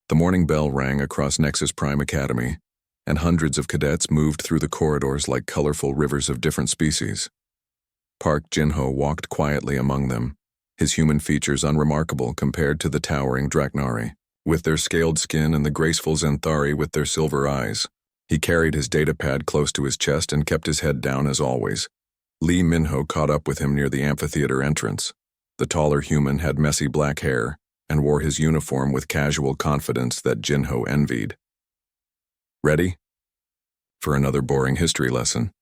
The morning bell rang across Nexus Prime Academy, and hundreds of cadets moved through the corridors like colorful rivers of different species. Park Jin-ho walked quietly among them, his human features unremarkable compared to the towering Draknari, with their scaled skin and the graceful Zenthari with their silver eyes. He carried his datapad close to his chest and kept his head down as always. Lee Min-ho caught up with him near the amphitheater entrance. The taller human had messy black hair and wore his uniform with casual confidence that Jin-ho envied. "Ready? For another boring history lesson?"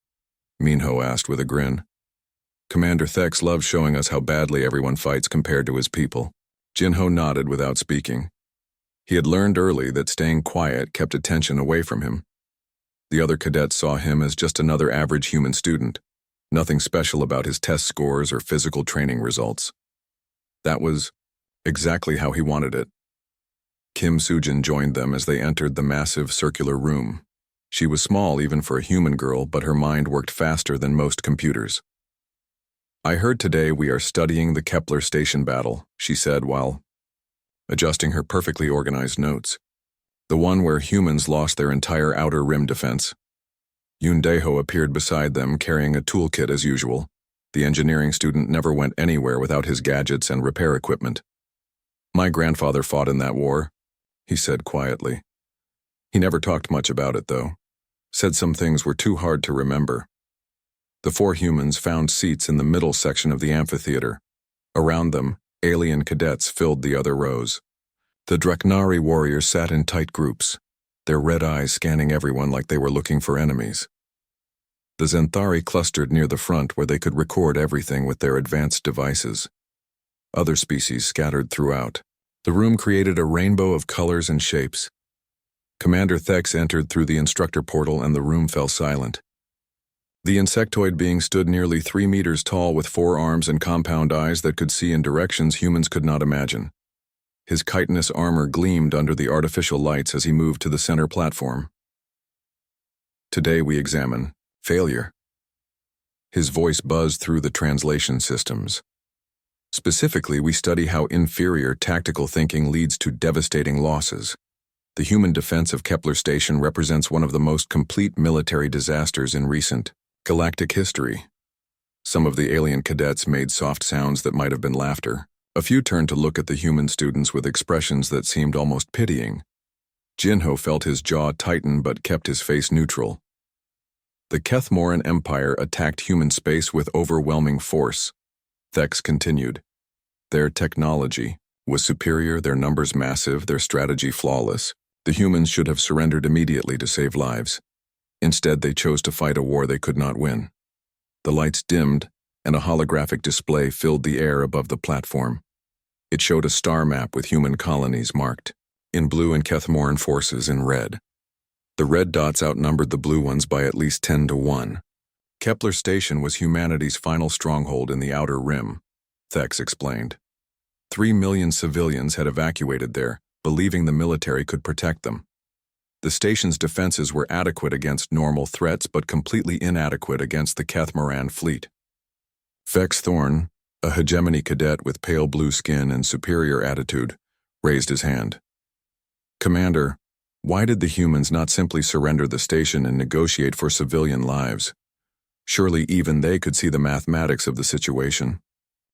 Min-ho asked with a grin. "Commander Thex loves showing us how badly everyone fights compared to his people." Jin-ho nodded without speaking. He had learned early that staying quiet kept attention away from him. The other cadets saw him as just another average human student, nothing special about his test scores or physical training results. That was exactly how he wanted it. Kim Sujin joined them as they entered the massive circular room. She was small even for a human girl, but her mind worked faster than most computers. "I heard today we are studying the Kepler station battle," she said while adjusting her perfectly organized notes. "The one where humans lost their entire outer rim defense." Yoon Dae-ho appeared beside them carrying a toolkit as usual. The engineering student never went anywhere without his gadgets and repair equipment. "My grandfather fought in that war," he said quietly. He never talked much about it, though. Said some things were too hard to remember. The four humans found seats in the middle section of the amphitheater. Around them, alien cadets filled the other rows. The Draknari warriors sat in tight groups, their red eyes scanning everyone like they were looking for enemies. The Zenthari clustered near the front where they could record everything with their advanced devices. Other species scattered throughout. The room created a rainbow of colors and shapes. Commander Thex entered through the instructor portal and the room fell silent. The insectoid being stood nearly 3 meters tall with 4 arms and compound eyes that could see in directions humans could not imagine. His chitinous armor gleamed under the artificial lights as he moved to the center platform. "Today we examine failure." His voice buzzed through the translation systems. "Specifically, we study how inferior tactical thinking leads to devastating losses. The human defense of Kepler Station represents one of the most complete military disasters in recent galactic history." Some of the alien cadets made soft sounds that might have been laughter. A few turned to look at the human students with expressions that seemed almost pitying. Jin-ho felt his jaw tighten but kept his face neutral. "The Kethmoran Empire attacked human space with overwhelming force," Thex continued. "Their technology was superior, their numbers massive, their strategy flawless. The humans should have surrendered immediately to save lives. Instead, they chose to fight a war they could not win." The lights dimmed, and a holographic display filled the air above the platform. It showed a star map with human colonies marked in blue and Kethmoran forces in red. The red dots outnumbered the blue ones by at least 10 to 1. Kepler Station was humanity's final stronghold in the outer rim, Thex explained. 3 million civilians had evacuated there, believing the military could protect them. The station's defenses were adequate against normal threats but completely inadequate against the Kethmoran fleet. Vex Thorne, a hegemony cadet with pale blue skin and superior attitude, raised his hand. "Commander, why did the humans not simply surrender the station and negotiate for civilian lives? Surely even they could see the mathematics of the situation."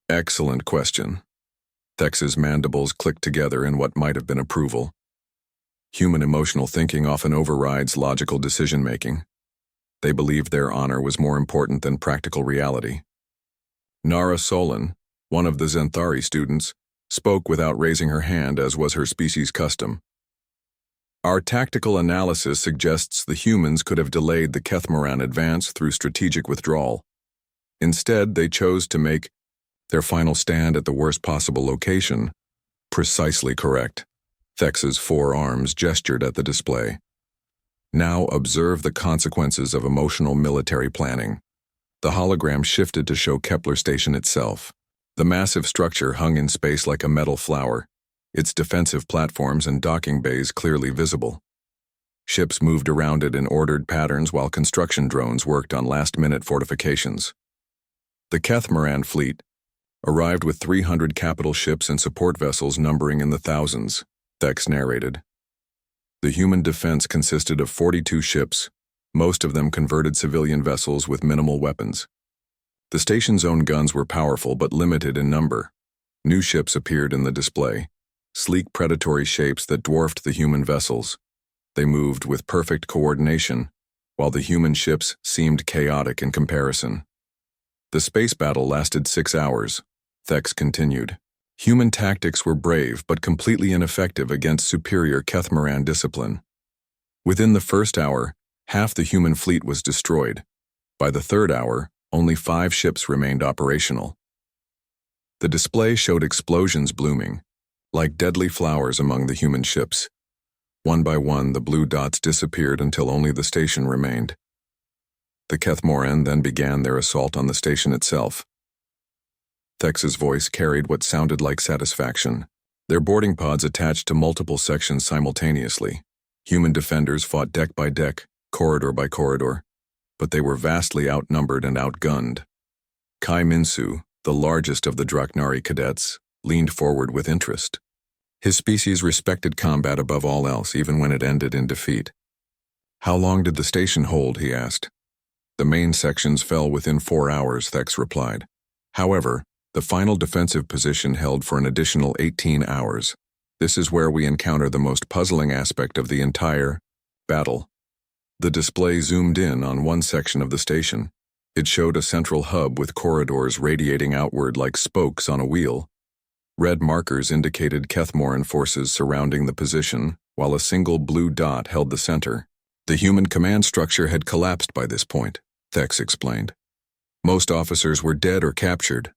"Excellent question." Thex's mandibles clicked together in what might have been approval. Human emotional thinking often overrides logical decision-making. They believed their honor was more important than practical reality. Nara Solon, one of the Zenthari students, spoke without raising her hand as was her species' custom. "Our tactical analysis suggests the humans could have delayed the Kethmoran advance through strategic withdrawal. Instead, they chose to make their final stand at the worst possible location." "Precisely correct." Thex's 4 arms gestured at the display. "Now observe the consequences of emotional military planning." The hologram shifted to show Kepler Station itself. The massive structure hung in space like a metal flower, its defensive platforms and docking bays clearly visible. Ships moved around it in ordered patterns while construction drones worked on last-minute fortifications. The Kethmoran fleet arrived with 300 capital ships and support vessels numbering in the thousands, Thex narrated. The human defense consisted of 42 ships, most of them converted civilian vessels with minimal weapons. The station's own guns were powerful but limited in number. New ships appeared in the display, sleek predatory shapes that dwarfed the human vessels. They moved with perfect coordination, while the human ships seemed chaotic in comparison. The space battle lasted 6 hours. Thex continued. Human tactics were brave but completely ineffective against superior Kethmaran discipline. Within the first hour, half the human fleet was destroyed. By the third hour, only 5 ships remained operational. The display showed explosions blooming, like deadly flowers among the human ships. One by one, the blue dots disappeared until only the station remained. The Kethmoran then began their assault on the station itself. Thex's voice carried what sounded like satisfaction. Their boarding pods attached to multiple sections simultaneously. Human defenders fought deck by deck, corridor by corridor, but they were vastly outnumbered and outgunned. Kai Minsu, the largest of the Draknari cadets, leaned forward with interest. His species respected combat above all else, even when it ended in defeat. How long did the station hold, he asked. The main sections fell within 4 hours, Thex replied. However, the final defensive position held for an additional 18 hours. This is where we encounter the most puzzling aspect of the entire battle. The display zoomed in on one section of the station. It showed a central hub with corridors radiating outward like spokes on a wheel. Red markers indicated Kethmoran forces surrounding the position, while a single blue dot held the center. The human command structure had collapsed by this point, Thex explained. Most officers were dead or captured.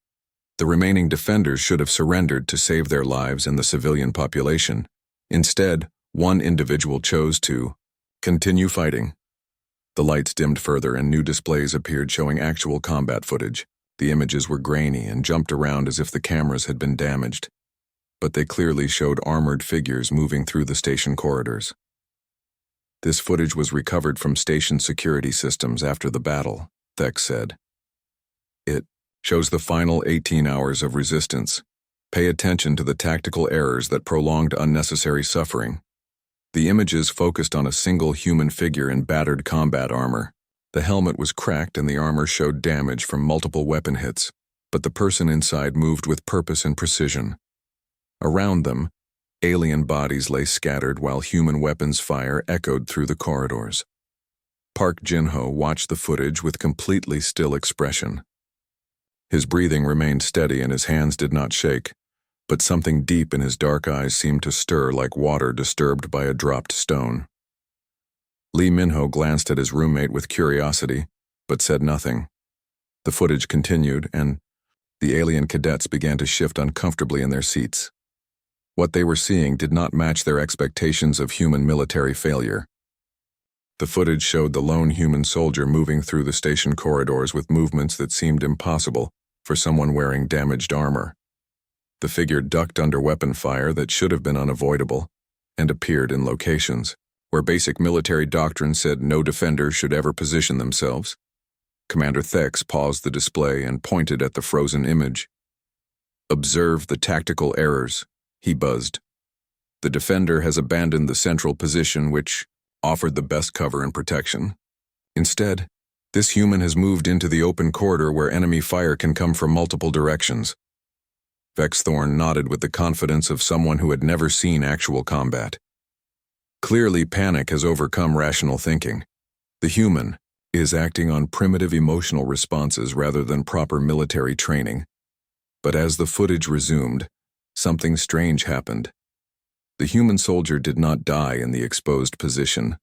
The remaining defenders should have surrendered to save their lives and the civilian population. Instead, one individual chose to continue fighting. The lights dimmed further and new displays appeared showing actual combat footage. The images were grainy and jumped around as if the cameras had been damaged, but they clearly showed armored figures moving through the station corridors. This footage was recovered from station security systems after the battle, Thex said. It shows the final 18 hours of resistance. Pay attention to the tactical errors that prolonged unnecessary suffering. The images focused on a single human figure in battered combat armor. The helmet was cracked and the armor showed damage from multiple weapon hits, but the person inside moved with purpose and precision. Around them, alien bodies lay scattered while human weapons fire echoed through the corridors. Park Jin-ho watched the footage with completely still expression. His breathing remained steady and his hands did not shake, but something deep in his dark eyes seemed to stir like water disturbed by a dropped stone. Lee Minho glanced at his roommate with curiosity, but said nothing. The footage continued, and the alien cadets began to shift uncomfortably in their seats. What they were seeing did not match their expectations of human military failure. The footage showed the lone human soldier moving through the station corridors with movements that seemed impossible for someone wearing damaged armor. The figure ducked under weapon fire that should have been unavoidable, and appeared in locations where basic military doctrine said no defender should ever position themselves. Commander Thex paused the display and pointed at the frozen image. "Observe the tactical errors," he buzzed. "The defender has abandoned the central position which offered the best cover and protection. Instead, this human has moved into the open corridor where enemy fire can come from multiple directions." Vex Thorne nodded with the confidence of someone who had never seen actual combat. Clearly, panic has overcome rational thinking. The human is acting on primitive emotional responses rather than proper military training. But as the footage resumed, something strange happened. The human soldier did not die in the exposed position.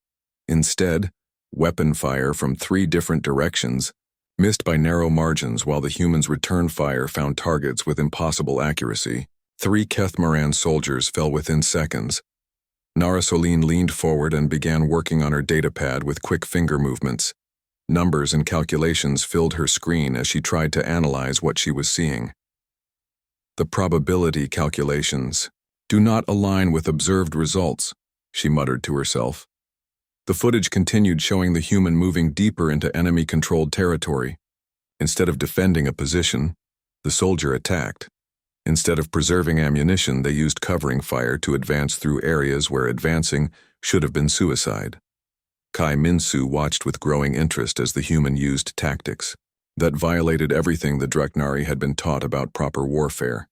Instead, weapon fire from 3 different directions missed by narrow margins while the human's return fire found targets with impossible accuracy. 3 Kethmaran soldiers fell within seconds. Narasoline leaned forward and began working on her datapad with quick finger movements. Numbers and calculations filled her screen as she tried to analyze what she was seeing. "The probability calculations do not align with observed results," she muttered to herself. The footage continued showing the human moving deeper into enemy-controlled territory. Instead of defending a position, the soldier attacked. Instead of preserving ammunition, they used covering fire to advance through areas where advancing should have been suicide. Kai Minsu watched with growing interest as the human used tactics that violated everything the Dreknari had been taught about proper warfare.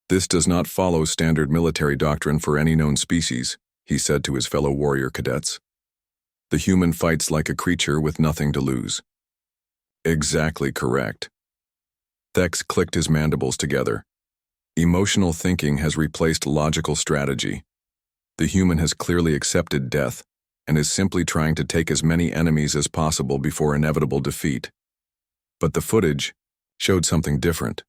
"This does not follow standard military doctrine for any known species," he said to his fellow warrior cadets. "The human fights like a creature with nothing to lose." Exactly correct. Thex clicked his mandibles together. Emotional thinking has replaced logical strategy. The human has clearly accepted death and is simply trying to take as many enemies as possible before inevitable defeat. But the footage showed something different.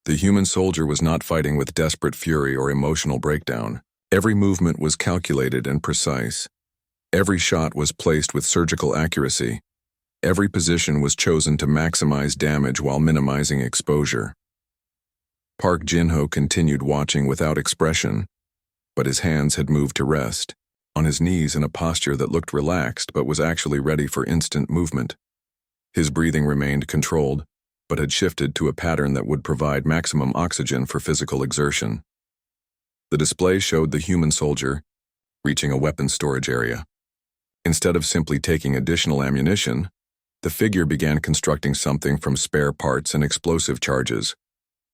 The human soldier was not fighting with desperate fury or emotional breakdown. Every movement was calculated and precise. Every shot was placed with surgical accuracy. Every position was chosen to maximize damage while minimizing exposure. Park Jin-ho continued watching without expression, but his hands had moved to rest, on his knees in a posture that looked relaxed but was actually ready for instant movement. His breathing remained controlled, but had shifted to a pattern that would provide maximum oxygen for physical exertion. The display showed the human soldier reaching a weapons storage area. Instead of simply taking additional ammunition, the figure began constructing something from spare parts and explosive charges.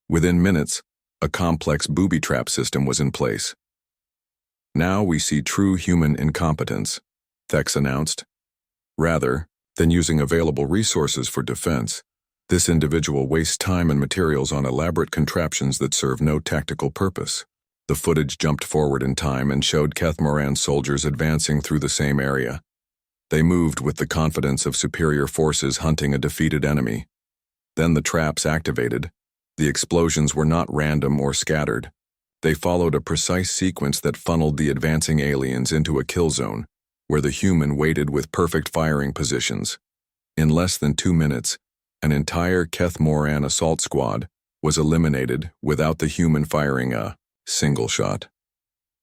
Within minutes, a complex booby trap system was in place. "Now we see true human incompetence," Thex announced. "Rather than using available resources for defense, this individual wastes time and materials on elaborate contraptions that serve no tactical purpose." The footage jumped forward in time and showed Kethmoran soldiers advancing through the same area. They moved with the confidence of superior forces hunting a defeated enemy. Then the traps activated. The explosions were not random or scattered. They followed a precise sequence that funneled the advancing aliens into a kill zone, where the human waited with perfect firing positions. In less than 2 minutes, an entire Kethmoran assault squad was eliminated without the human firing a single shot.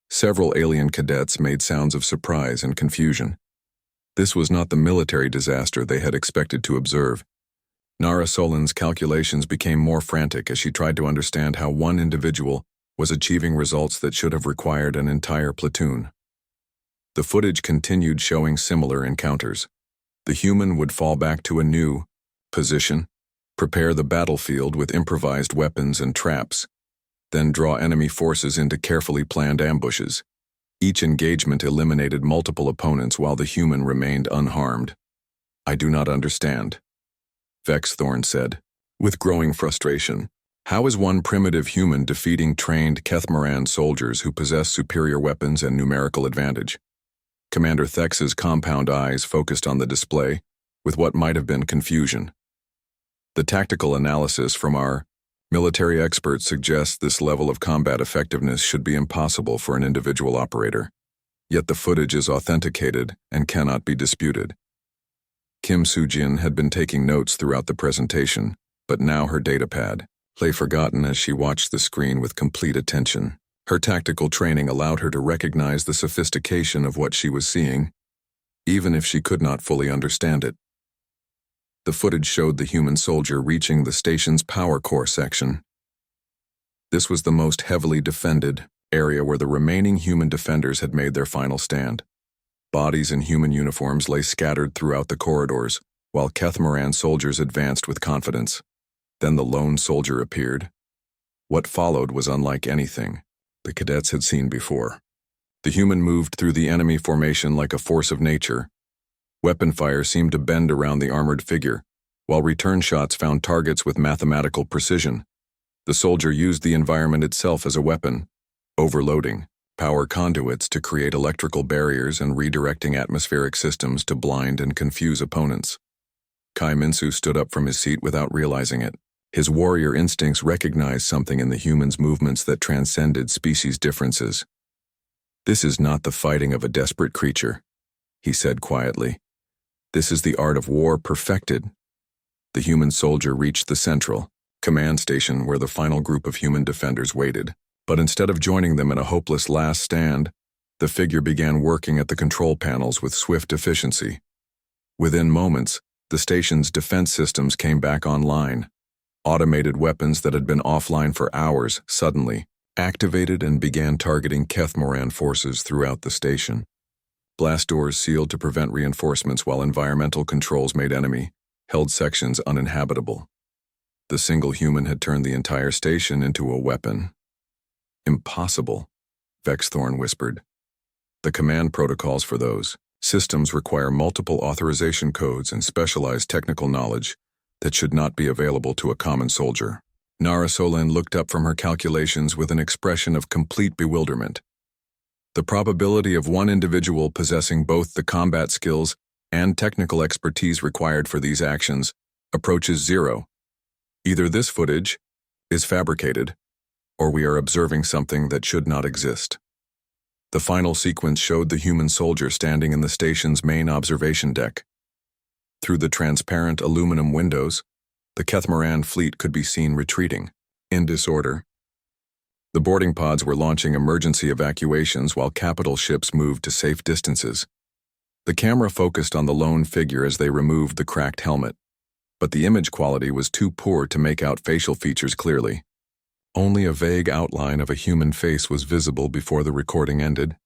Several alien cadets made sounds of surprise and confusion. This was not the military disaster they had expected to observe. Nara Solan's calculations became more frantic as she tried to understand how one individual was achieving results that should have required an entire platoon. The footage continued showing similar encounters. The human would fall back to a new position, prepare the battlefield with improvised weapons and traps, then draw enemy forces into carefully planned ambushes. Each engagement eliminated multiple opponents while the human remained unharmed. "I do not understand," Vex Thorn said, with growing frustration. "How is one primitive human defeating trained Kethmoran soldiers who possess superior weapons and numerical advantage?" Commander Thex's compound eyes focused on the display, with what might have been confusion. "The tactical analysis from our military experts suggests this level of combat effectiveness should be impossible for an individual operator. Yet the footage is authenticated and cannot be disputed." Kim Soo-jin had been taking notes throughout the presentation, but now her datapad lay forgotten as she watched the screen with complete attention. Her tactical training allowed her to recognize the sophistication of what she was seeing, even if she could not fully understand it. The footage showed the human soldier reaching the station's power core section. This was the most heavily defended area where the remaining human defenders had made their final stand. Bodies in human uniforms lay scattered throughout the corridors, while Kethmoran soldiers advanced with confidence. Then the lone soldier appeared. What followed was unlike anything the cadets had seen before. The human moved through the enemy formation like a force of nature. Weapon fire seemed to bend around the armored figure, while return shots found targets with mathematical precision. The soldier used the environment itself as a weapon, overloading power conduits to create electrical barriers and redirecting atmospheric systems to blind and confuse opponents. Kai Minsu stood up from his seat without realizing it. His warrior instincts recognized something in the human's movements that transcended species differences. "This is not the fighting of a desperate creature," he said quietly. "This is the art of war perfected." The human soldier reached the central command station where the final group of human defenders waited. But instead of joining them in a hopeless last stand, the figure began working at the control panels with swift efficiency. Within moments, the station's defense systems came back online. Automated weapons that had been offline for hours suddenly activated and began targeting Kethmoran forces throughout the station. Blast doors sealed to prevent reinforcements while environmental controls made enemy-held sections uninhabitable. The single human had turned the entire station into a weapon. Impossible, Vexthorn whispered. The command protocols for those systems require multiple authorization codes and specialized technical knowledge that should not be available to a common soldier. Narration looked up from her calculations with an expression of complete bewilderment. The probability of one individual possessing both the combat skills and technical expertise required for these actions approaches 0. Either this footage is fabricated, or we are observing something that should not exist. The final sequence showed the human soldier standing in the station's main observation deck. Through the transparent aluminum windows, the Kethmoran fleet could be seen retreating, in disorder. The boarding pods were launching emergency evacuations while capital ships moved to safe distances. The camera focused on the lone figure as they removed the cracked helmet, but the image quality was too poor to make out facial features clearly. Only a vague outline of a human face was visible before the recording ended.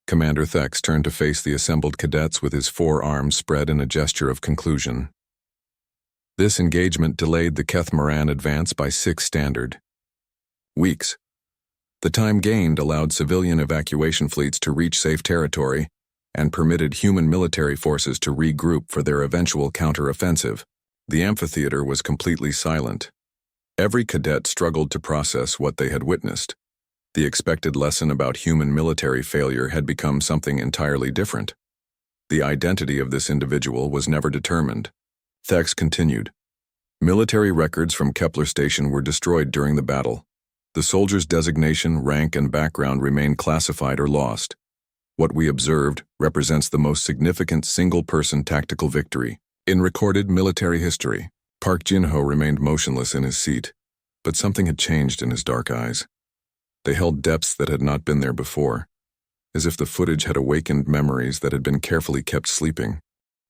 Commander Thex turned to face the assembled cadets with his forearms spread in a gesture of conclusion. This engagement delayed the Kethmoran advance by 6 standard weeks. The time gained allowed civilian evacuation fleets to reach safe territory and permitted human military forces to regroup for their eventual counter-offensive. The amphitheater was completely silent. Every cadet struggled to process what they had witnessed. The expected lesson about human military failure had become something entirely different. The identity of this individual was never determined. Thex continued. Military records from Kepler Station were destroyed during the battle. The soldier's designation, rank, and background remained classified or lost. What we observed represents the most significant single-person tactical victory in recorded military history. Park Jin-ho remained motionless in his seat, but something had changed in his dark eyes. They held depths that had not been there before, as if the footage had awakened memories that had been carefully kept sleeping.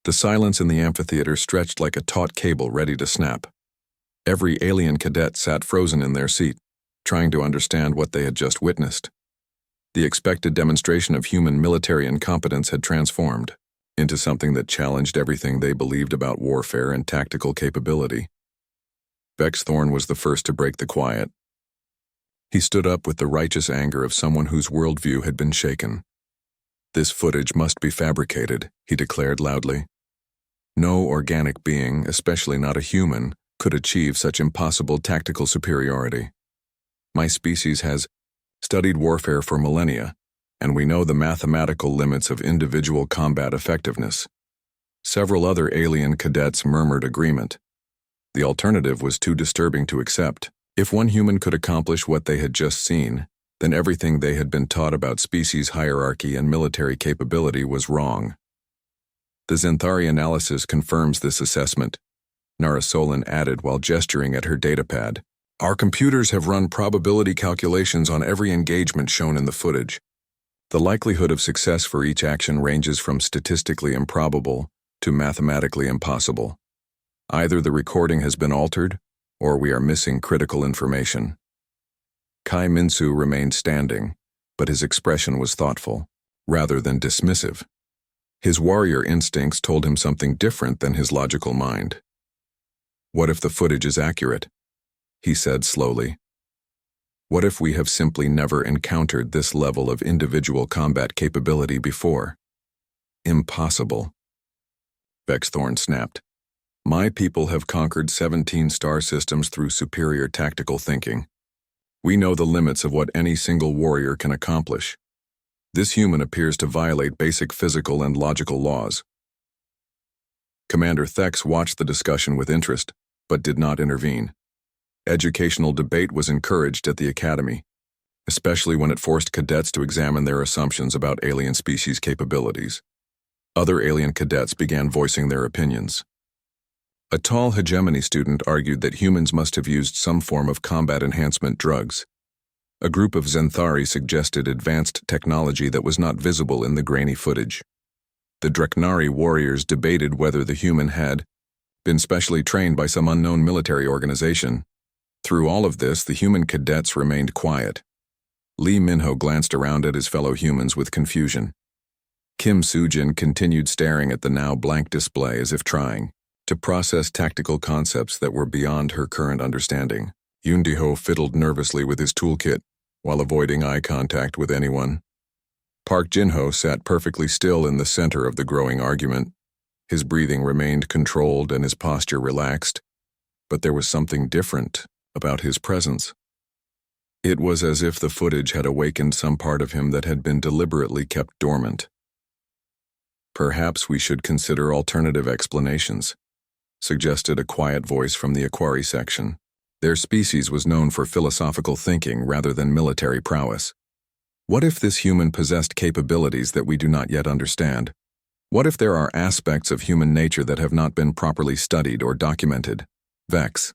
The silence in the amphitheater stretched like a taut cable ready to snap. Every alien cadet sat frozen in their seat, trying to understand what they had just witnessed. The expected demonstration of human military incompetence had transformed into something that challenged everything they believed about warfare and tactical capability. Vexthorn was the first to break the quiet. He stood up with the righteous anger of someone whose worldview had been shaken. This footage must be fabricated, he declared loudly. No organic being, especially not a human, could achieve such impossible tactical superiority. My species has studied warfare for millennia, and we know the mathematical limits of individual combat effectiveness. Several other alien cadets murmured agreement. The alternative was too disturbing to accept. If one human could accomplish what they had just seen, then everything they had been taught about species hierarchy and military capability was wrong. The Zenthari analysis confirms this assessment, Narration added while gesturing at her datapad. Our computers have run probability calculations on every engagement shown in the footage. The likelihood of success for each action ranges from statistically improbable to mathematically impossible. Either the recording has been altered, or we are missing critical information. Kai Minsu remained standing, but his expression was thoughtful, rather than dismissive. His warrior instincts told him something different than his logical mind. What if the footage is accurate? He said slowly. What if we have simply never encountered this level of individual combat capability before? Impossible. Vexthorn snapped. My people have conquered 17 star systems through superior tactical thinking. We know the limits of what any single warrior can accomplish. This human appears to violate basic physical and logical laws. Commander Thex watched the discussion with interest, but did not intervene. Educational debate was encouraged at the Academy, especially when it forced cadets to examine their assumptions about alien species capabilities. Other alien cadets began voicing their opinions. A tall hegemony student argued that humans must have used some form of combat enhancement drugs. A group of Zenthari suggested advanced technology that was not visible in the grainy footage. The Dreknari warriors debated whether the human had been specially trained by some unknown military organization. Through all of this, the human cadets remained quiet, Lee Minho glanced around at his fellow humans with confusion. Kim Soo-jin continued staring at the now blank display as if trying to process tactical concepts that were beyond her current understanding. Yoon Dae-ho fiddled nervously with his toolkit while avoiding eye contact with anyone. Park Jin-ho sat perfectly still in the center of the growing argument. His breathing remained controlled and his posture relaxed, but there was something different about his presence. It was as if the footage had awakened some part of him that had been deliberately kept dormant. "Perhaps we should consider alternative explanations," suggested a quiet voice from the Aquari section. Their species was known for philosophical thinking rather than military prowess. What if this human possessed capabilities that we do not yet understand? What if there are aspects of human nature that have not been properly studied or documented? Vex.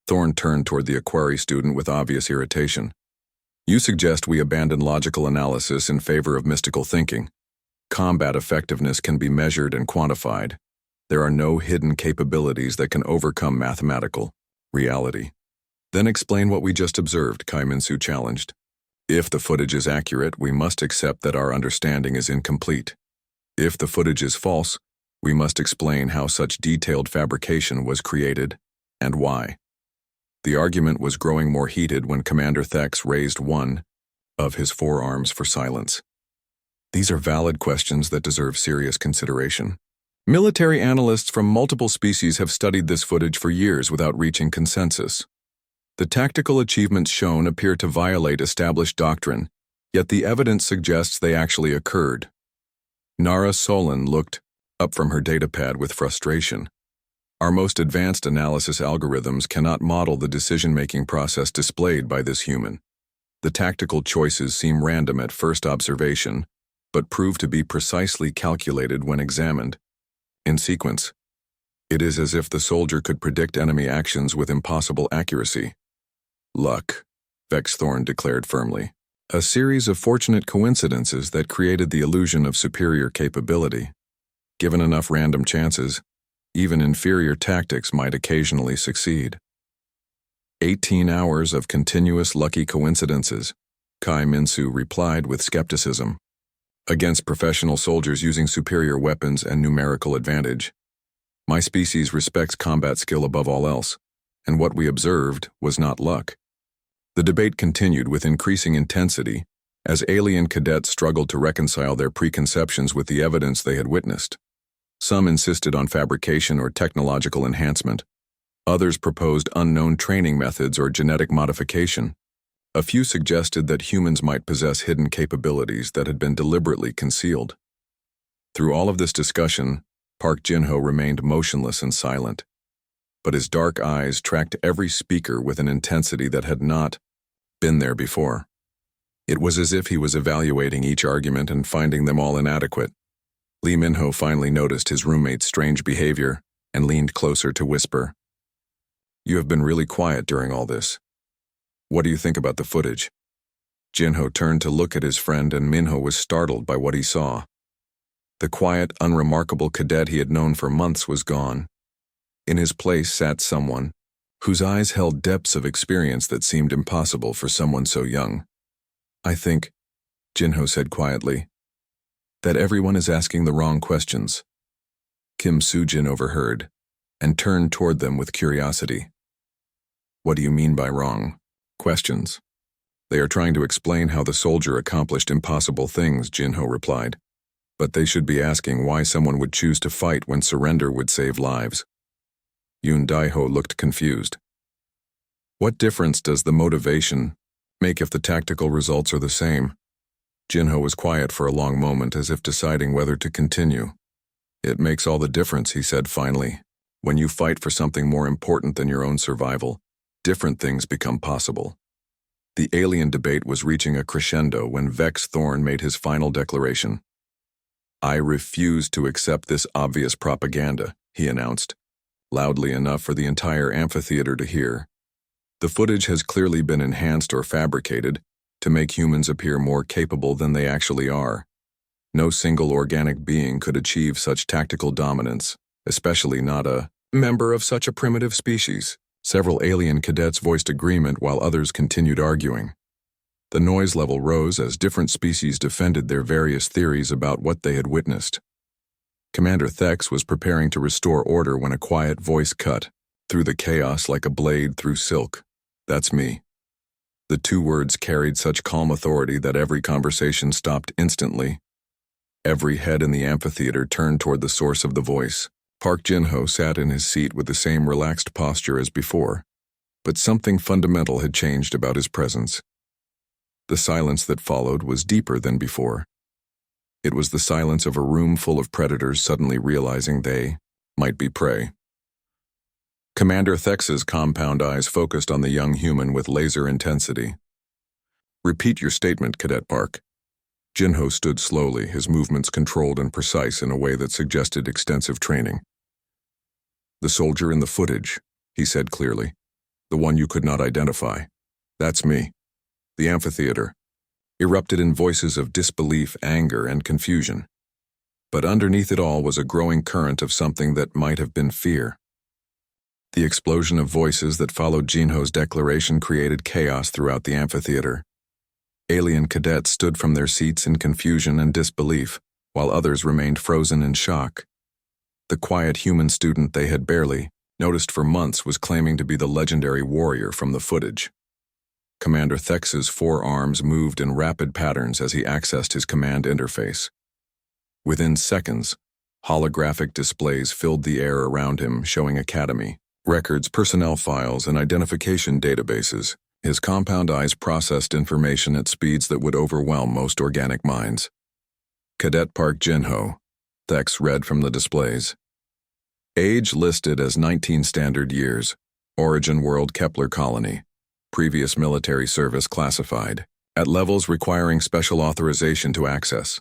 Thorne turned toward the Aquari student with obvious irritation. "You suggest we abandon logical analysis in favor of mystical thinking. Combat effectiveness can be measured and quantified. There are no hidden capabilities that can overcome mathematical reality." "Then explain what we just observed," Kai Min-soo challenged. "If the footage is accurate, we must accept that our understanding is incomplete. If the footage is false, we must explain how such detailed fabrication was created and why." The argument was growing more heated when Commander Thex raised one of his forearms for silence. "These are valid questions that deserve serious consideration. Military analysts from multiple species have studied this footage for years without reaching consensus. The tactical achievements shown appear to violate established doctrine, yet the evidence suggests they actually occurred." Nara Solon looked up from her datapad with frustration. "Our most advanced analysis algorithms cannot model the decision-making process displayed by this human. The tactical choices seem random at first observation, but prove to be precisely calculated when examined in sequence. It is as if the soldier could predict enemy actions with impossible accuracy." "Luck," Vex Thorne declared firmly. "A series of fortunate coincidences that created the illusion of superior capability. Given enough random chances, even inferior tactics might occasionally succeed." 18 hours of continuous lucky coincidences, Kai Min-soo replied with skepticism. "Against professional soldiers using superior weapons and numerical advantage. My species respects combat skill above all else, and what we observed was not luck." The debate continued with increasing intensity as alien cadets struggled to reconcile their preconceptions with the evidence they had witnessed. Some insisted on fabrication or technological enhancement. Others proposed unknown training methods or genetic modification. A few suggested that humans might possess hidden capabilities that had been deliberately concealed. Through all of this discussion, Park Jin-ho remained motionless and silent, but his dark eyes tracked every speaker with an intensity that had not been there before. It was as if he was evaluating each argument and finding them all inadequate. Lee Min-ho finally noticed his roommate's strange behavior and leaned closer to whisper, "You have been really quiet during all this. What do you think about the footage?" Jin-ho turned to look at his friend, and Min-ho was startled by what he saw. The quiet, unremarkable cadet he had known for months was gone. In his place sat someone whose eyes held depths of experience that seemed impossible for someone so young. "I think," Jin-ho said quietly, "that everyone is asking the wrong questions." Kim Soo-jin overheard and turned toward them with curiosity. "What do you mean by wrong questions?" "They are trying to explain how the soldier accomplished impossible things," Jin-ho replied. "But they should be asking why someone would choose to fight when surrender would save lives." Yoon Dae-ho looked confused. "What difference does the motivation make if the tactical results are the same?" Jin-ho was quiet for a long moment, as if deciding whether to continue. "It makes all the difference," he said finally. "When you fight for something more important than your own survival, different things become possible." The alien debate was reaching a crescendo when Vex Thorne made his final declaration. "I refuse to accept this obvious propaganda," he announced, loudly enough for the entire amphitheater to hear. "The footage has clearly been enhanced or fabricated to make humans appear more capable than they actually are. No single organic being could achieve such tactical dominance, especially not a member of such a primitive species." Several alien cadets voiced agreement while others continued arguing. The noise level rose as different species defended their various theories about what they had witnessed. Commander Thex was preparing to restore order when a quiet voice cut through the chaos like a blade through silk. "That's me." The two words carried such calm authority that every conversation stopped instantly. Every head in the amphitheater turned toward the source of the voice. Park Jin-ho sat in his seat with the same relaxed posture as before, but something fundamental had changed about his presence. The silence that followed was deeper than before. It was the silence of a room full of predators suddenly realizing they might be prey. Commander Thex's compound eyes focused on the young human with laser intensity. "Repeat your statement, Cadet Park." Jin-ho stood slowly, his movements controlled and precise in a way that suggested extensive training. "The soldier in the footage," he said clearly. "The one you could not identify. That's me." The amphitheater erupted in voices of disbelief, anger, and confusion. But underneath it all was a growing current of something that might have been fear. The explosion of voices that followed Jin-ho's declaration created chaos throughout the amphitheater. Alien cadets stood from their seats in confusion and disbelief, while others remained frozen in shock. The quiet human student they had barely noticed for months was claiming to be the legendary warrior from the footage. Commander Thex's forearms moved in rapid patterns as he accessed his command interface. Within seconds, holographic displays filled the air around him, showing academy records, personnel files, and identification databases. His compound eyes processed information at speeds that would overwhelm most organic minds. "Cadet Park Jin-ho," Thex read from the displays. "Age listed as 19 standard years. Origin world Kepler colony. Previous military service classified. At levels requiring special authorization to access.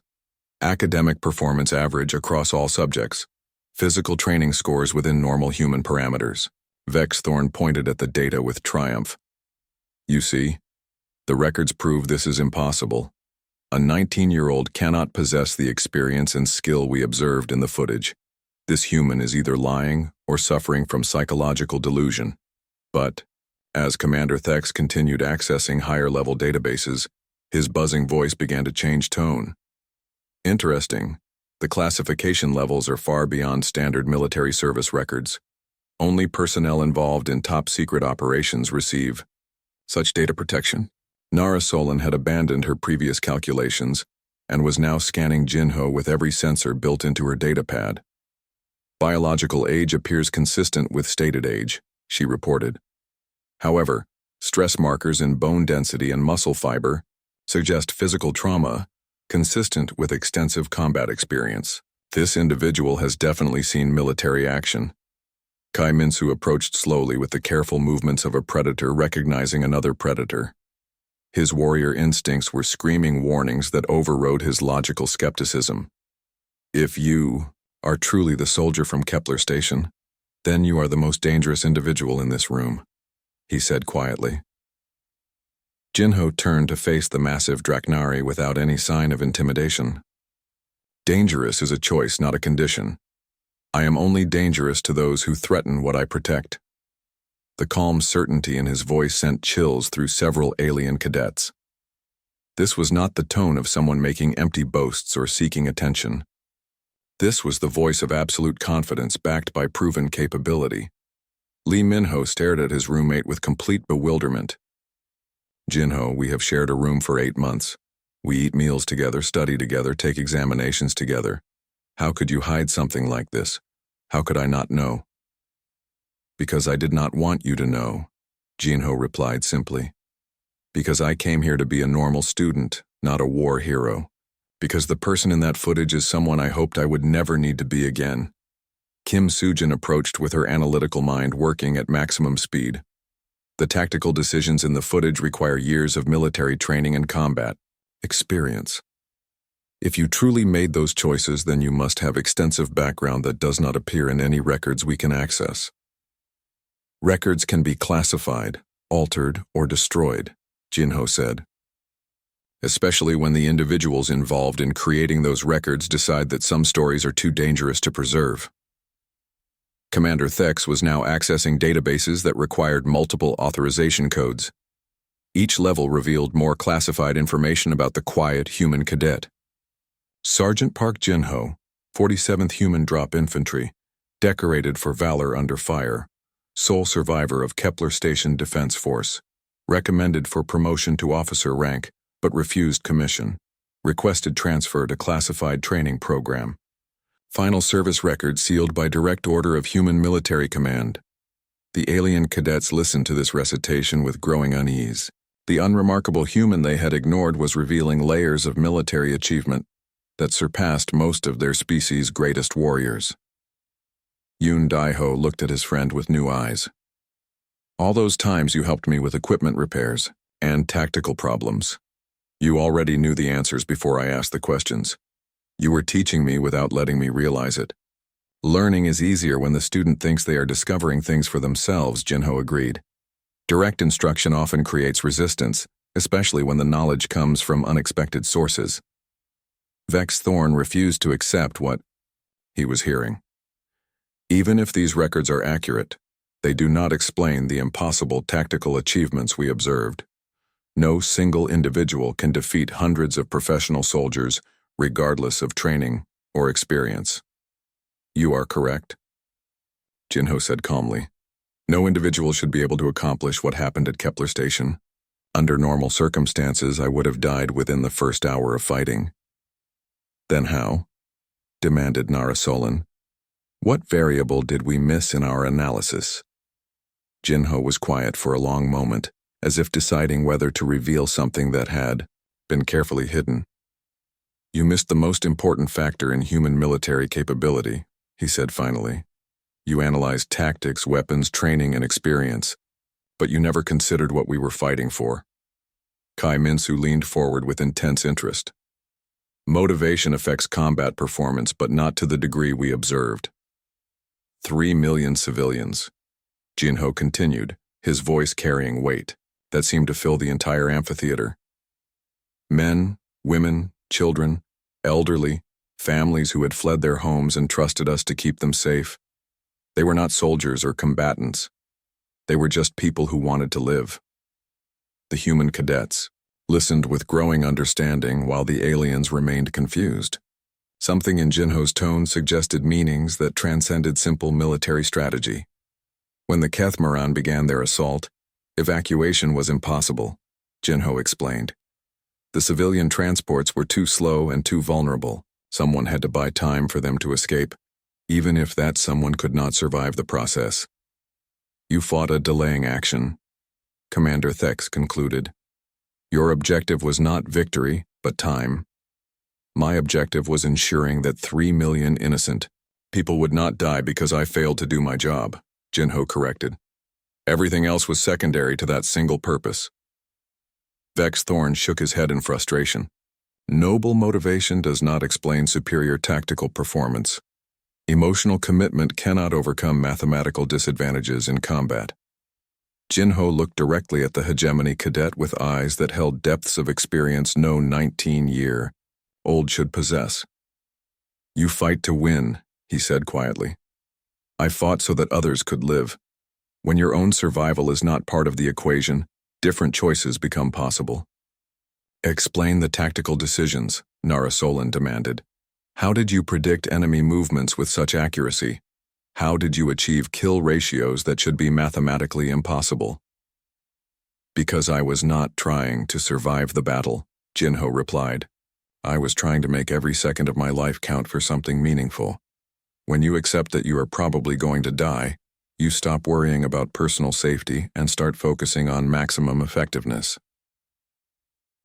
Academic performance average across all subjects. Physical training scores within normal human parameters." Vexthorn pointed at the data with triumph. "You see, the records prove this is impossible. A 19-year-old cannot possess the experience and skill we observed in the footage. This human is either lying or suffering from psychological delusion." But as Commander Thex continued accessing higher-level databases, his buzzing voice began to change tone. "Interesting. The classification levels are far beyond standard military service records. Only personnel involved in top-secret operations receive such data protection." Nara Solon had abandoned her previous calculations and was now scanning Jin-ho with every sensor built into her datapad. "Biological age appears consistent with stated age," she reported. "However, stress markers in bone density and muscle fiber suggest physical trauma consistent with extensive combat experience. This individual has definitely seen military action." Kai Minsu approached slowly with the careful movements of a predator recognizing another predator. His warrior instincts were screaming warnings that overrode his logical skepticism. "If you are truly the soldier from Kepler Station, then you are the most dangerous individual in this room," he said quietly. Jin-ho turned to face the massive Draknari without any sign of intimidation. "Dangerous is a choice, not a condition. I am only dangerous to those who threaten what I protect." The calm certainty in his voice sent chills through several alien cadets. This was not the tone of someone making empty boasts or seeking attention. This was the voice of absolute confidence backed by proven capability. Lee Min-ho stared at his roommate with complete bewilderment. "Jin-ho, we have shared a room for 8 months. We eat meals together, study together, take examinations together. How could you hide something like this? How could I not know?" "Because I did not want you to know," Jin-ho replied simply. "Because I came here to be a normal student, not a war hero. Because the person in that footage is someone I hoped I would never need to be again." Kim Soo-jin approached with her analytical mind working at maximum speed. "The tactical decisions in the footage require years of military training and combat experience. If you truly made those choices, then you must have extensive background that does not appear in any records we can access." "Records can be classified, altered, or destroyed," Jin-ho said. "Especially when the individuals involved in creating those records decide that some stories are too dangerous to preserve." Commander Thex was now accessing databases that required multiple authorization codes. Each level revealed more classified information about the quiet human cadet. Sergeant Park Jin-ho, 47th Human Drop Infantry, decorated for valor under fire, sole survivor of Kepler Station Defense Force, recommended for promotion to officer rank but refused commission, requested transfer to classified training program. Final service record sealed by direct order of Human Military Command. The alien cadets listened to this recitation with growing unease. The unremarkable human they had ignored was revealing layers of military achievement that surpassed most of their species' greatest warriors. Yoon Dai-ho looked at his friend with new eyes. All those times you helped me with equipment repairs and tactical problems. You already knew the answers before I asked the questions. You were teaching me without letting me realize it. Learning is easier when the student thinks they are discovering things for themselves, Jin-ho agreed. Direct instruction often creates resistance, especially when the knowledge comes from unexpected sources. Vex Thorn refused to accept what he was hearing. Even if these records are accurate, they do not explain the impossible tactical achievements we observed. No single individual can defeat hundreds of professional soldiers, regardless of training or experience. You are correct, Jin-ho said calmly. No individual should be able to accomplish what happened at Kepler Station. Under normal circumstances, I would have died within the first hour of fighting. Then how? Demanded Narration. What variable did we miss in our analysis? Jin-ho was quiet for a long moment, as if deciding whether to reveal something that had been carefully hidden. You missed the most important factor in human military capability, he said finally. You analyzed tactics, weapons, training, and experience, but you never considered what we were fighting for. Kai Minsu leaned forward with intense interest. Motivation affects combat performance, but not to the degree we observed. 3 million civilians. Jin-ho continued, his voice carrying weight that seemed to fill the entire amphitheater. Men, women, children, elderly, families who had fled their homes and trusted us to keep them safe. They were not soldiers or combatants. They were just people who wanted to live. The human cadets listened with growing understanding while the aliens remained confused. Something in Jin-ho's tone suggested meanings that transcended simple military strategy. When the Kethmaran began their assault, evacuation was impossible, Jin-ho explained. The civilian transports were too slow and too vulnerable. Someone had to buy time for them to escape, even if that someone could not survive the process. You fought a delaying action, Commander Thex concluded. Your objective was not victory, but time. My objective was ensuring that 3 million innocent people would not die because I failed to do my job, Jin-ho corrected. Everything else was secondary to that single purpose. Vex Thorn shook his head in frustration. Noble motivation does not explain superior tactical performance. Emotional commitment cannot overcome mathematical disadvantages in combat. Jin-ho looked directly at the hegemony cadet with eyes that held depths of experience no 19-year-old should possess. You fight to win, he said quietly. I fought so that others could live. When your own survival is not part of the equation, different choices become possible. Explain the tactical decisions, Narration demanded. How did you predict enemy movements with such accuracy? How did you achieve kill ratios that should be mathematically impossible? Because I was not trying to survive the battle, Jin-ho replied. I was trying to make every second of my life count for something meaningful. When you accept that you are probably going to die, you stop worrying about personal safety and start focusing on maximum effectiveness.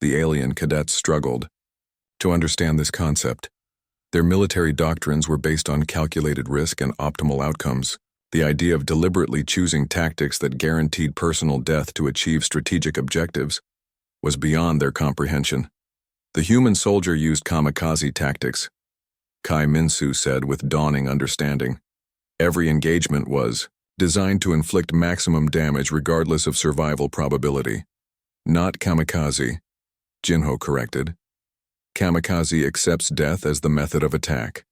The alien cadets struggled to understand this concept. Their military doctrines were based on calculated risk and optimal outcomes. The idea of deliberately choosing tactics that guaranteed personal death to achieve strategic objectives was beyond their comprehension. The human soldier used kamikaze tactics, Kai Minsu said with dawning understanding. Every engagement was designed to inflict maximum damage regardless of survival probability. Not kamikaze, Jin-ho corrected. Kamikaze accepts death as the method of attack.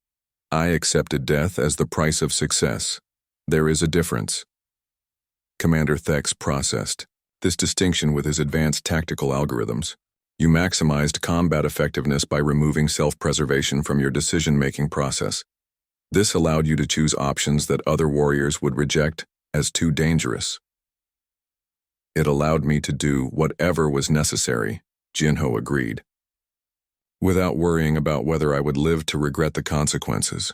I accepted death as the price of success. There is a difference. Commander Thex processed. this distinction with his advanced tactical algorithms. You maximized combat effectiveness by removing self-preservation from your decision-making process. This allowed you to choose options that other warriors would reject as too dangerous. It allowed me to do whatever was necessary, Jinho agreed, without worrying about whether I would live to regret the consequences.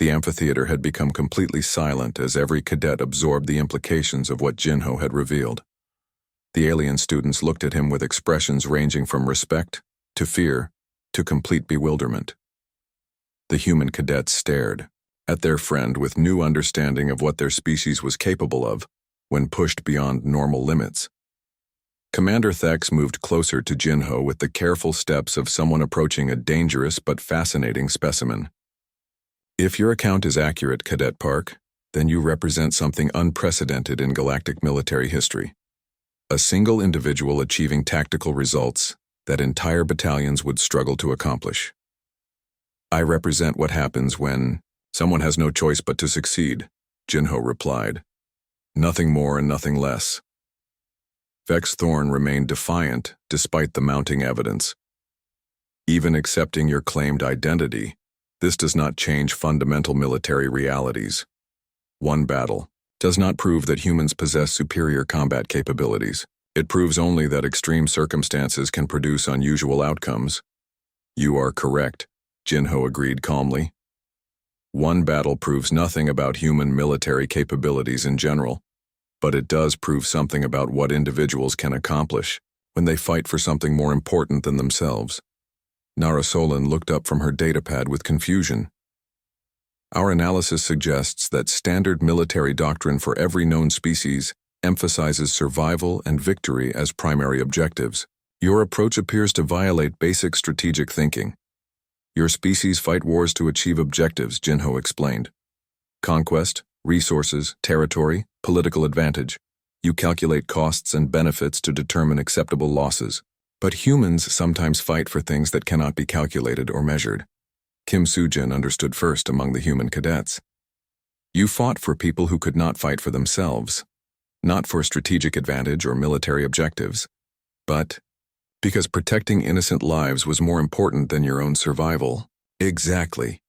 The amphitheater had become completely silent as every cadet absorbed the implications of what Jinho had revealed. The alien students looked at him with expressions ranging from respect to fear to complete bewilderment. The human cadets stared at their friend with new understanding of what their species was capable of when pushed beyond normal limits. Commander Thex moved closer to Jinho with the careful steps of someone approaching a dangerous but fascinating specimen. If your account is accurate, Cadet Park, then you represent something unprecedented in galactic military history. A single individual achieving tactical results that entire battalions would struggle to accomplish. I represent what happens when someone has no choice but to succeed, Jinho replied. Nothing more and nothing less. Vex Thorn remained defiant despite the mounting evidence. Even accepting your claimed identity, this does not change fundamental military realities. One battle does not prove that humans possess superior combat capabilities. It proves only that extreme circumstances can produce unusual outcomes. You are correct, Jinho agreed calmly. One battle proves nothing about human military capabilities in general, but it does prove something about what individuals can accomplish when they fight for something more important than themselves. Narasolin looked up from her datapad with confusion. Our analysis suggests that standard military doctrine for every known species emphasizes survival and victory as primary objectives. Your approach appears to violate basic strategic thinking. Your species fight wars to achieve objectives, Jinho explained. Conquest, resources, territory, political advantage. You calculate costs and benefits to determine acceptable losses. But humans sometimes fight for things that cannot be calculated or measured. Kim Sujin understood first among the human cadets. You fought for people who could not fight for themselves, not for strategic advantage or military objectives, but because protecting innocent lives was more important than your own survival. Exactly.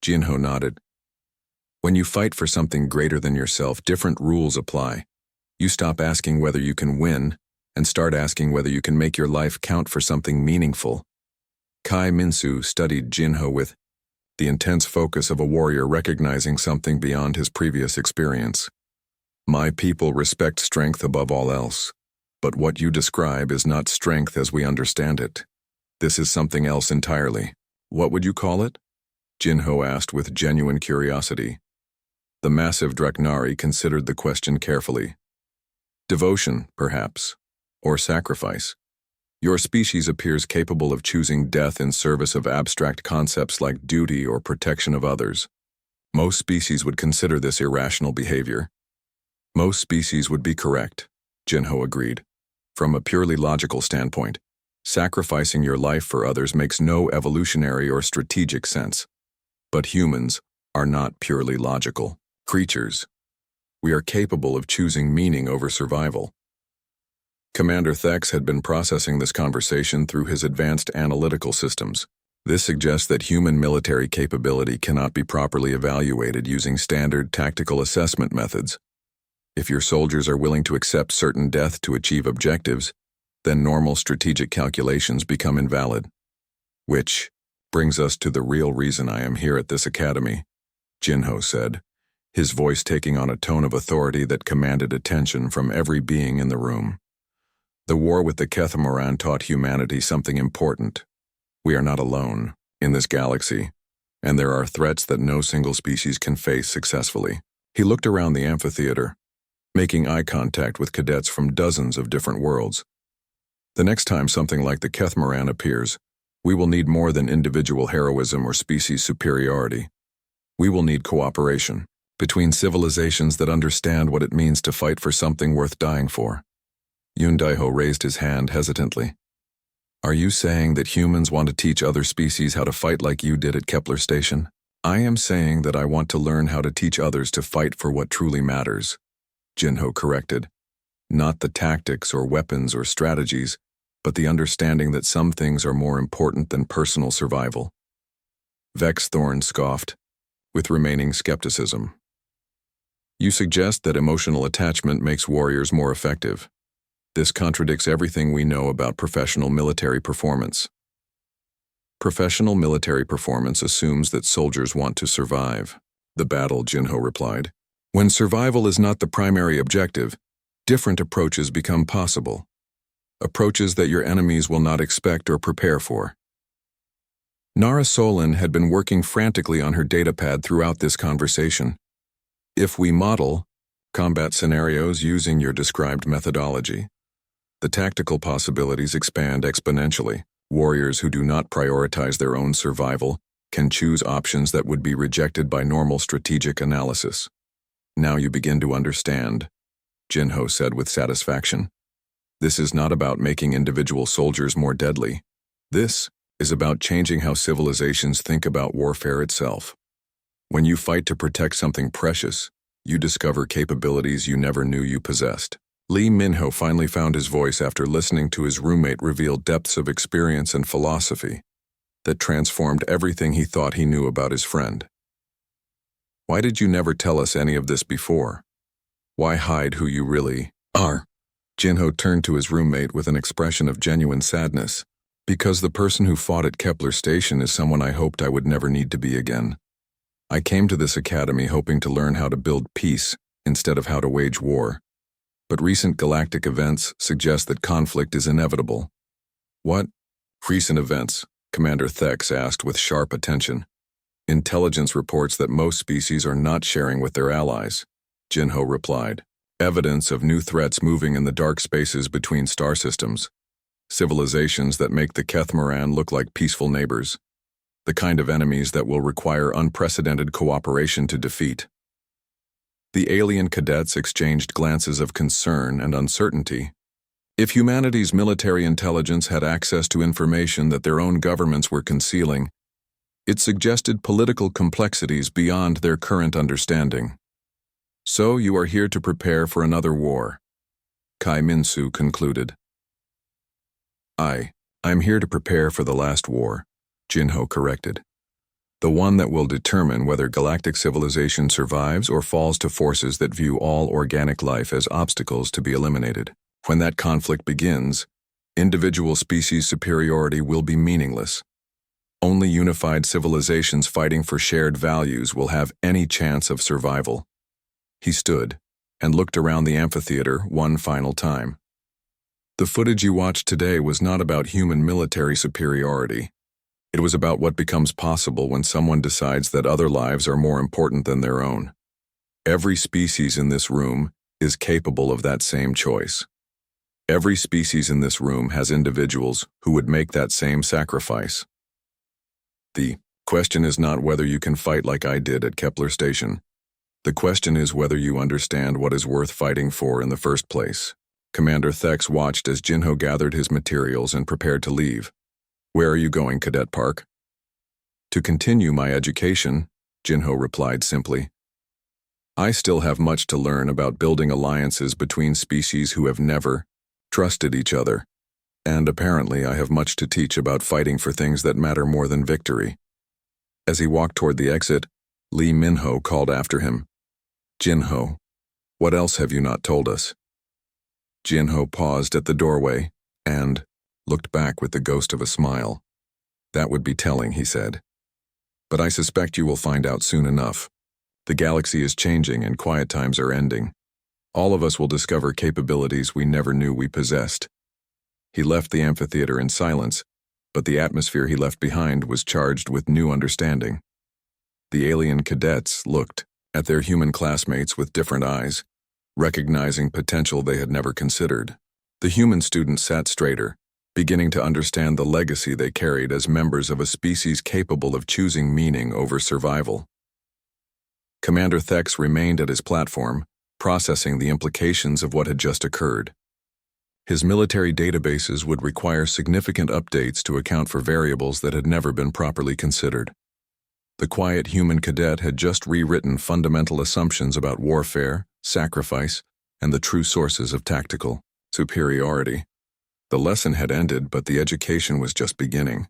Jinho nodded. When you fight for something greater than yourself, different rules apply. You stop asking whether you can win and start asking whether you can make your life count for something meaningful. Kai Minsu studied Jinho with the intense focus of a warrior recognizing something beyond his previous experience. My people respect strength above all else, but what you describe is not strength as we understand it. This is something else entirely. What would you call it? Jinho asked with genuine curiosity. The massive Draknari considered the question carefully. Devotion, perhaps, or sacrifice. Your species appears capable of choosing death in service of abstract concepts like duty or protection of others. Most species would consider this irrational behavior. Most species would be correct, Jinho agreed. From a purely logical standpoint, sacrificing your life for others makes no evolutionary or strategic sense. But humans are not purely logical creatures. We are capable of choosing meaning over survival. Commander Thex had been processing this conversation through his advanced analytical systems. This suggests that human military capability cannot be properly evaluated using standard tactical assessment methods. If your soldiers are willing to accept certain death to achieve objectives, then normal strategic calculations become invalid. Which brings us to the real reason I am here at this academy, Jinho said, his voice taking on a tone of authority that commanded attention from every being in the room. The war with the Kethamaran taught humanity something important. We are not alone in this galaxy, and there are threats that no single species can face successfully. He looked around the amphitheater, making eye contact with cadets from dozens of different worlds. The next time something like the Kethamaran appears, we will need more than individual heroism or species superiority. We will need cooperation between civilizations that understand what it means to fight for something worth dying for. Yundaiho raised his hand hesitantly. Are you saying that humans want to teach other species how to fight like you did at Kepler Station? I am saying that I want to learn how to teach others to fight for what truly matters, Jinho corrected. Not the tactics or weapons or strategies, but the understanding that some things are more important than personal survival. Vex Thorn scoffed, with remaining skepticism. You suggest that emotional attachment makes warriors more effective. This contradicts everything we know about professional military performance. Professional military performance assumes that soldiers want to survive. The battle, Jinho replied. When survival is not the primary objective, different approaches become possible. Approaches that your enemies will not expect or prepare for. Nara Solon had been working frantically on her datapad throughout this conversation. If we model combat scenarios using your described methodology, the tactical possibilities expand exponentially. Warriors who do not prioritize their own survival can choose options that would be rejected by normal strategic analysis. Now you begin to understand, Jinho said with satisfaction. This is not about making individual soldiers more deadly. This is about changing how civilizations think about warfare itself. When you fight to protect something precious, you discover capabilities you never knew you possessed. Lee Minho finally found his voice after listening to his roommate reveal depths of experience and philosophy that transformed everything he thought he knew about his friend. Why did you never tell us any of this before? Why hide who you really are? Jinho turned to his roommate with an expression of genuine sadness. Because the person who fought at Kepler Station is someone I hoped I would never need to be again. I came to this academy hoping to learn how to build peace instead of how to wage war. But recent galactic events suggest that conflict is inevitable. What? Recent events? Commander Thex asked with sharp attention. Intelligence reports that most species are not sharing with their allies, Jinho replied. Evidence of new threats moving in the dark spaces between star systems. Civilizations that make the Kethmaran look like peaceful neighbors. The kind of enemies that will require unprecedented cooperation to defeat. The alien cadets exchanged glances of concern and uncertainty. If humanity's military intelligence had access to information that their own governments were concealing, it suggested political complexities beyond their current understanding. So you are here to prepare for another war, Kai Minsu concluded. I'm here to prepare for the last war, Jinho corrected. The one that will determine whether galactic civilization survives or falls to forces that view all organic life as obstacles to be eliminated. When that conflict begins, individual species superiority will be meaningless. Only unified civilizations fighting for shared values will have any chance of survival. He stood and looked around the amphitheater one final time. The footage you watched today was not about human military superiority. It was about what becomes possible when someone decides that other lives are more important than their own. Every species in this room is capable of that same choice. Every species in this room has individuals who would make that same sacrifice. The question is not whether you can fight like I did at Kepler Station. The question is whether you understand what is worth fighting for in the first place. Commander Thex watched as Jinho gathered his materials and prepared to leave. Where are you going, Cadet Park? To continue my education, Jinho replied simply. I still have much to learn about building alliances between species who have never trusted each other, and apparently I have much to teach about fighting for things that matter more than victory. As he walked toward the exit, Lee Minho called after him. Jinho, what else have you not told us? Jinho paused at the doorway and looked back with the ghost of a smile. That would be telling, he said. But I suspect you will find out soon enough. The galaxy is changing and quiet times are ending. All of us will discover capabilities we never knew we possessed. He left the amphitheater in silence, but the atmosphere he left behind was charged with new understanding. The alien cadets looked at their human classmates with different eyes, recognizing potential they had never considered. The human students sat straighter, beginning to understand the legacy they carried as members of a species capable of choosing meaning over survival. Commander Thex remained at his platform, processing the implications of what had just occurred. His military databases would require significant updates to account for variables that had never been properly considered. The quiet human cadet had just rewritten fundamental assumptions about warfare, sacrifice, and the true sources of tactical superiority. The lesson had ended, but the education was just beginning.